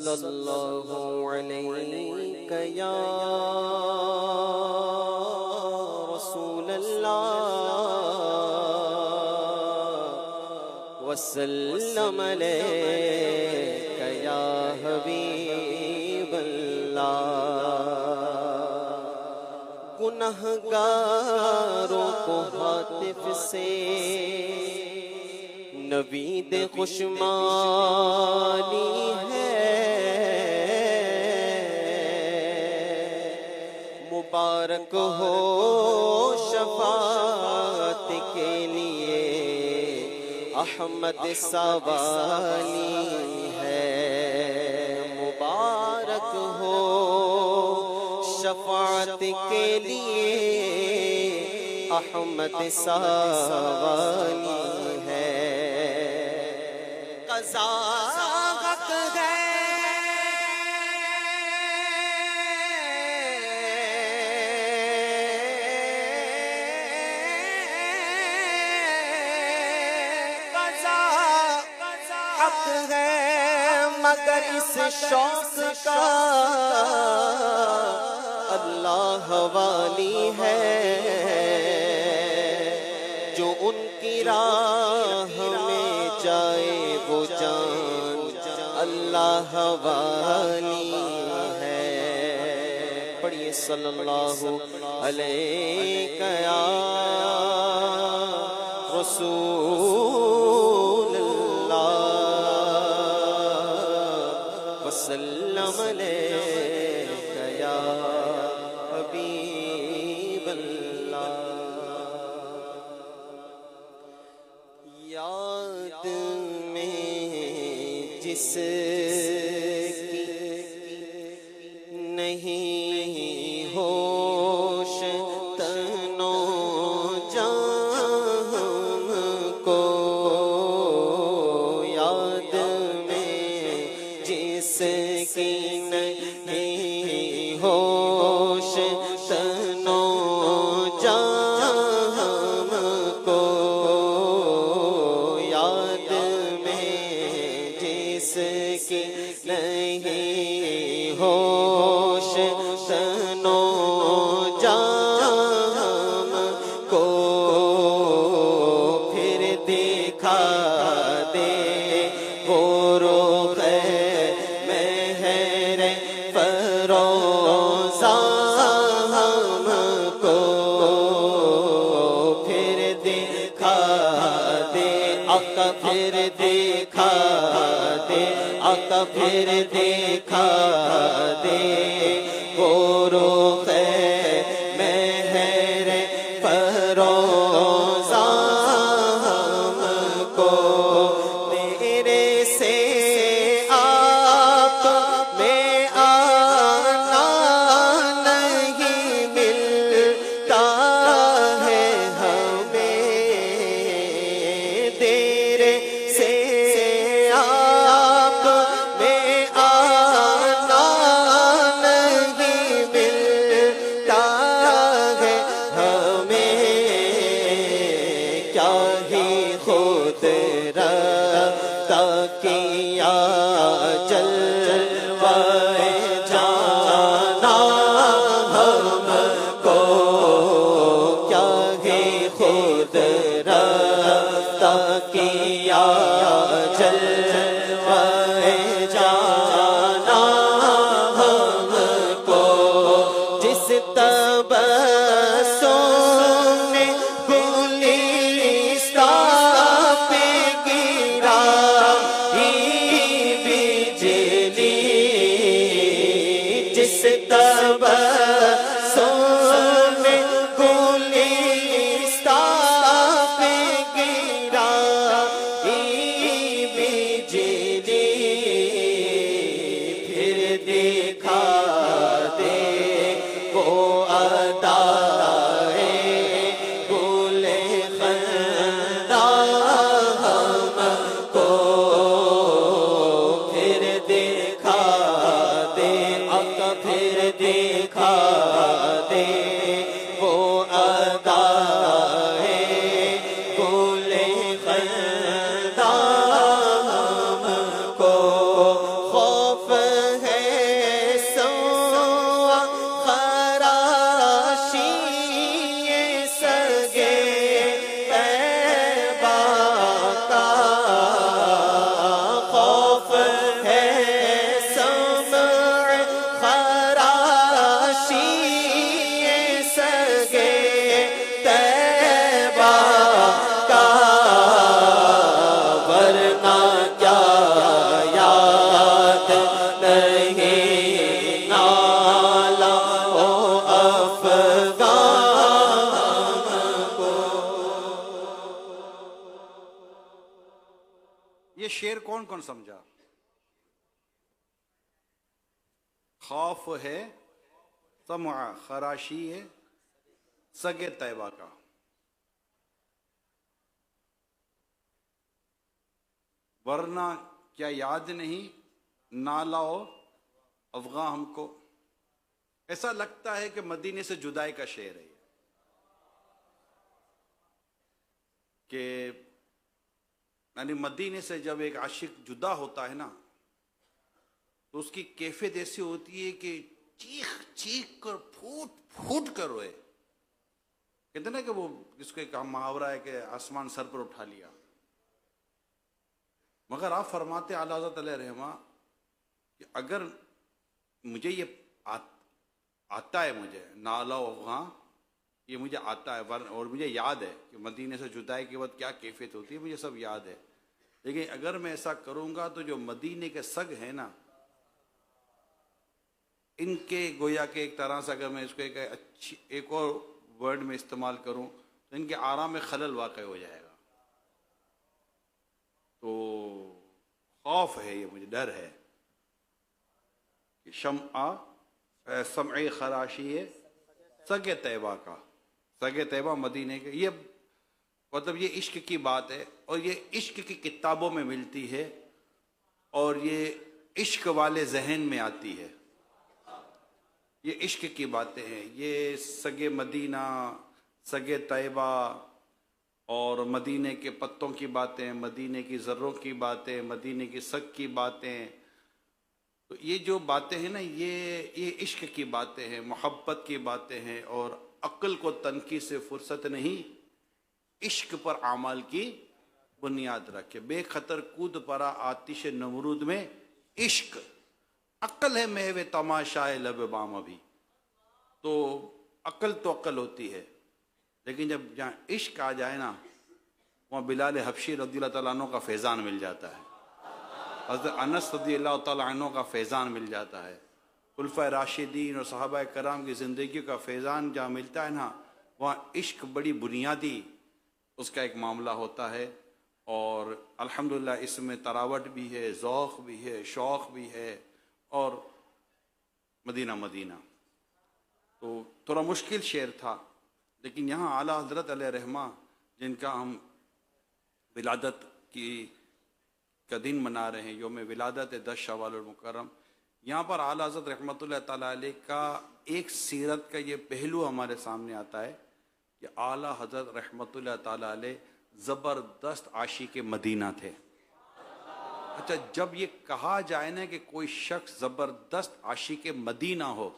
صلی اللہ علیہ یا رسول اللہ وسلم علیک یا حبیب اللہ۔ گنہگاروں کو ہاتف سے نوید خوشمالی ہے، مبارک ہو شفاعت کے لیے احمد سوالی ہے، مبارک ہو شفاعت کے لیے احمد سوالی ہے۔ قضا حق ہے حق ہے، مگر اس شوق کا اللہ والی ہے، جو ان کی راہ میں جائے وہ جان اللہ والی ہے۔ پڑھیے صلی اللہ علیہ یا رسول وسلم علیک یا حبیب اللہ۔ یاد میں جس کی نہیں ہوش تنو جان کو، یاد میں جس کی نہیں ہوش تنو جان کو، یاد میں جس کی نہیں ہوش تنو جان کو، پھر دکھا دے وہ رخ مہر فروزہ ہم کو، پھر دکھا دے آقا، پھر دکھا دے آقا، پھر دکھا دے وہ رخ مہر فروزہ ہم کو، تیرے سے آپ میں آنا نہیں ملتا ہے ہمیں، تیرے سے آپ میں آنا نہیں ملتا ہے ہمیں، کیا ہی خود رفتہ کیا جلوہ جانا ہم کو، کیا ہی خود رفتہ کیا جلوہ جانا ہم کو، جس تبسم نے گلستان پہ گرا بجلی، جس تبسم نے گلستان پہ گرا بجلی، پھر دکھا دے وہ ادائے گل خندہ ہم کو، پھر دکھا دے آقا، پھر دکھا دے وہ ادائے گل خندہ ہم کو، خوف کون سمجھا؟ خوف ہے سمع خراشی ہے سگ طیبہ کا. ورنہ کیا یاد نہیں نالاؤ افغاں ہم کو. ایسا لگتا ہے کہ مدینے سے جدائی کا شعر ہے یہ، کہ یعنی مدینے سے جب ایک عاشق جدا ہوتا ہے نا تو اس کی کیفیت ایسی ہوتی ہے کہ چیخ چیخ کر پھوٹ پھوٹ کر روئے. کہتے نا کہ وہ جس کو ایک محاورہ ہے کہ آسمان سر پر اٹھا لیا. مگر آپ فرماتے اعلیٰ حضرت علیہ رحمہ کہ اگر مجھے یہ آتا ہے، مجھے نالا افغاں یہ مجھے آتا ہے، اور مجھے یاد ہے کہ مدینے سے جدائی کے وقت کیا کیفیت ہوتی ہے، مجھے سب یاد ہے. لیکن اگر میں ایسا کروں گا تو جو مدینے کے سگ ہیں نا، ان کے گویا کہ ایک طرح سے اگر میں اس کو ایک اور ورڈ میں استعمال کروں تو ان کے آرام میں خلل واقع ہو جائے گا. تو خوف ہے، یہ مجھے ڈر ہے کہ سمع خراشی ہے سگ طیبہ کا. سگ طیبہ مدینے کے، یہ مطلب یہ عشق کی بات ہے، اور یہ عشق کی کتابوں میں ملتی ہے، اور یہ عشق والے ذہن میں آتی ہے. یہ عشق کی باتیں ہیں، یہ سگ مدینہ، سگ طیبہ اور مدینے کے پتوں کی باتیں، مدینے کی ذروں کی باتیں، مدینے کی سگ کی باتیں. تو یہ جو باتیں ہیں نا، یہ عشق کی باتیں ہیں، محبت کی باتیں ہیں. اور عقل کو تنقید سے فرصت نہیں، عشق پر اعمال کی بنیاد رکھے. بے خطر کود پڑا آتش نمرود میں عشق، عقل ہے محو تماشائے لب بام. ابھی تو عقل ہوتی ہے، لیکن جب جہاں عشق آ جائے نا وہاں بلال حبشی رضی اللہ تعالیٰ عنہ کا فیضان مل جاتا ہے، حضرت انس رضی اللہ تعالیٰ عنہ کا فیضان مل جاتا ہے، خلفائے راشدین اور صحابہ کرام کی زندگی کا فیضان جہاں ملتا ہے نا وہاں عشق بڑی بنیادی اس کا ایک معاملہ ہوتا ہے. اور الحمدللہ اس میں تراوٹ بھی ہے، ذوق بھی ہے، شوق بھی ہے. اور مدینہ مدینہ تو تھوڑا مشکل شعر تھا، لیکن یہاں اعلیٰ حضرت علیہ رحمہ جن کا ہم ولادت کا دن منا رہے ہیں، یوم ولادت 10 شوال المکرم، یہاں پر اعلیٰ حضرت رحمۃ اللہ تعالیٰ علیہ کا ایک سیرت کا یہ پہلو ہمارے سامنے آتا ہے کہ اعلیٰ حضرت رحمۃ اللہ تعالیٰ علیہ زبردست عاشق مدینہ تھے. اچھا، جب یہ کہا جائے نا کہ کوئی شخص زبردست عاشق مدینہ ہو،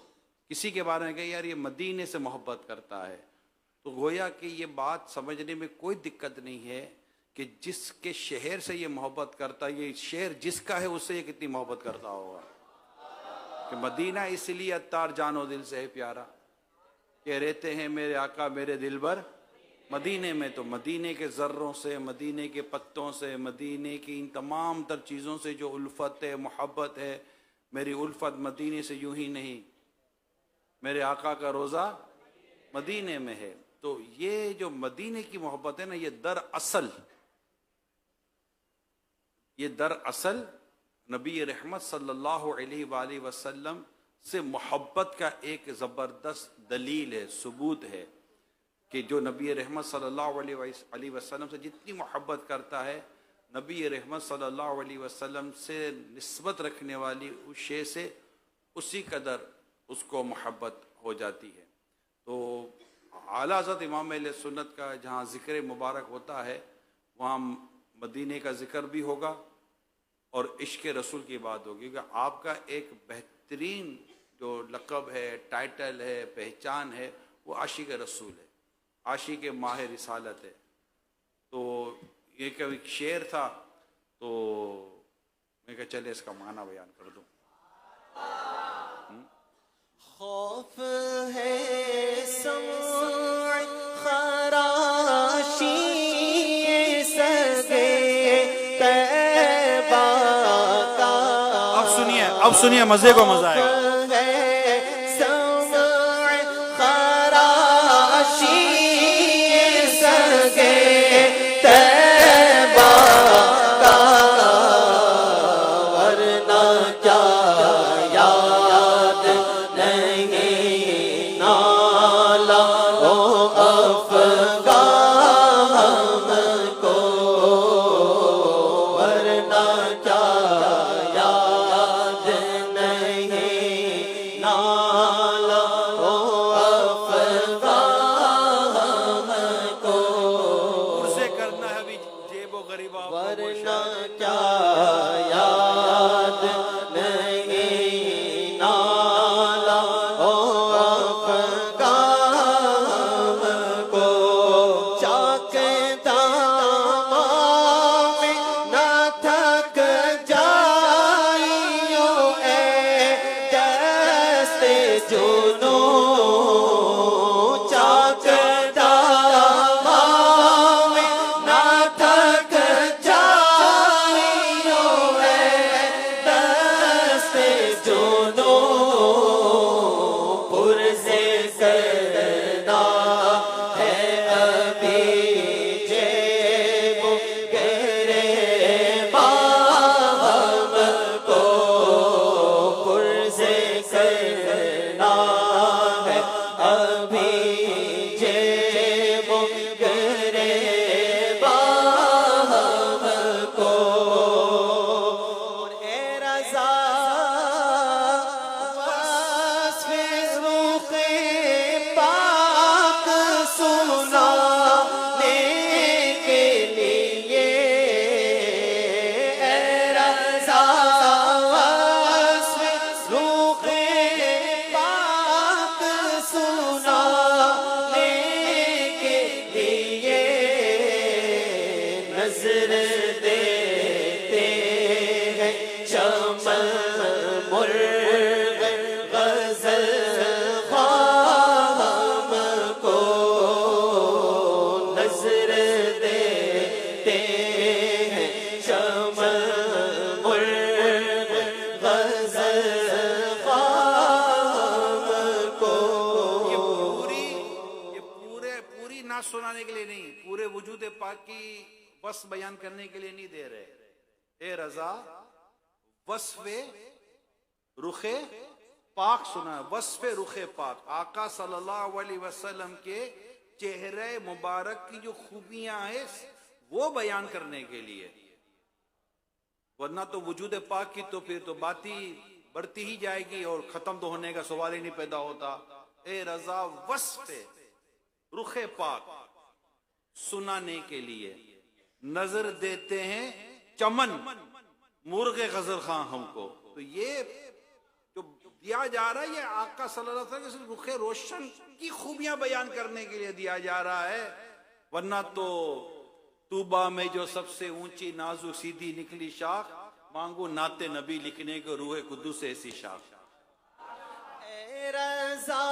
کسی کے بارے میں کہ یار یہ مدینے سے محبت کرتا ہے، تو گویا کہ یہ بات سمجھنے میں کوئی دقت نہیں ہے کہ جس کے شہر سے یہ محبت کرتا ہے، یہ شہر جس کا ہے اس سے یہ کتنی محبت کرتا ہوگا. کہ مدینہ اس لیے عطار جان و دل سے ہے پیارا کہ رہتے ہیں میرے آقا میرے دلبر مدینے میں. تو مدینے کے ذروں سے، مدینے کے پتوں سے، مدینے کی ان تمام تر چیزوں سے جو الفت ہے، محبت ہے، میری الفت مدینے سے یوں ہی نہیں، میرے آقا کا روزہ مدینے میں ہے. تو یہ جو مدینے کی محبت ہے نا، یہ دراصل نبی رحمت صلی اللہ علیہ وآلہ وسلم سے محبت کا ایک زبردست دلیل ہے، ثبوت ہے کہ جو نبی رحمت صلی اللہ علیہ وسلم سے جتنی محبت کرتا ہے، نبی رحمت صلی اللہ علیہ وسلم سے نسبت رکھنے والی اس شے سے اسی قدر اس کو محبت ہو جاتی ہے. تو اعلیٰ حضرت امام اہل سنت کا جہاں ذکر مبارک ہوتا ہے وہاں مدینے کا ذکر بھی ہوگا اور عشق رسول کی بات ہوگی. کہ آپ کا ایک بہترین جو لقب ہے، ٹائٹل ہے، پہچان ہے، وہ عاشق رسول ہے، عاشق ماہ رسالت ہے. تو یہ کہ ایک شعر تھا، تو میں کہا چلے اس کا معنی بیان کر دوں. خوف ہے سمع خراشی سگے طیبہ کا. اب سنیے مزے کو مزہ آئے گا. مرغ غزل خام کو نظر دیتے ہیں چمن مرغ غزل خام کو. یہ پوری نعت سنانے کے لیے نہیں، پورے وجود پاک کی وصف بیان کرنے کے لیے نہیں دے رہے. اے رضا وصف رخ پاک سنا، وصف رخ پاک، آقا صلی اللہ علیہ وسلم کے چہرے مبارک کی جو خوبیاں ہیں وہ بیان کرنے کے لیے. ورنہ تو وجود پاک کی تو پھر تو بات ہی بڑھتی ہی جائے گی اور ختم تو ہونے کا سوال ہی نہیں پیدا ہوتا. اے رضا وصف رخ پاک سنانے کے لیے نظر دیتے ہیں چمن مرغ غزل خاں ہم کو. تو یہ جو دیا جا رہا ہے یہ آقا صلی اللہ علیہ وسلم کے رخ روشن کی خوبیاں بیان کرنے کے لیے دیا جا رہا ہے. ورنہ تو طوبہ میں جو سب سے اونچی نازک سیدھی نکلی شاخ، مانگو نعت نبی لکھنے کو روح قدس ایسی شاخ. اے رضا